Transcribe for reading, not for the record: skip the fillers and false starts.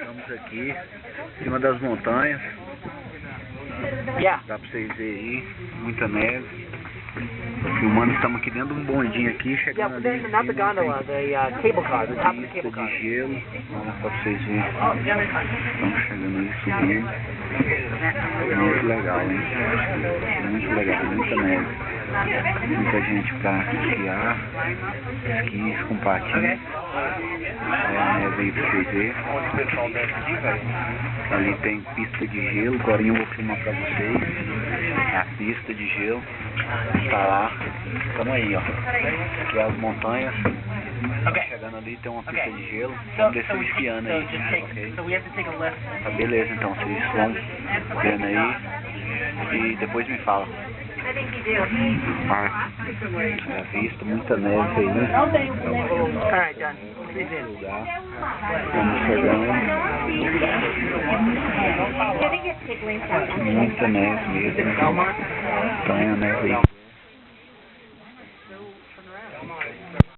Estamos aqui em cima das montanhas. Yeah. Dá pra vocês verem aí, muita neve. Tô filmando, estamos aqui dentro de um bondinho aqui, Yeah, chegando but ali. then not the gondola, the cable car, the top of the Pista cable car. de gelo, olha pra vocês verem. Estamos chegando aí, subindo. Muito legal, hein? Muito legal, muita neve. Muita gente pra esquiar, esquis com patins. Olha a neve aí pra vocês verem. Ali tem pista de gelo, agora eu vou filmar pra vocês. É a pista de gelo. Tá lá. Tamo aí, ó. Aqui é as montanhas. Chegando ali tem uma pista de gelo. Vamos descer esquiando aí. Ok? Tá, beleza, então. Vocês vão vendo aí. E depois me fala. É a vista, muita neve aí. Alright, John. Lugar. Estamos chegando. Muita neve mesmo. Então a neve aí.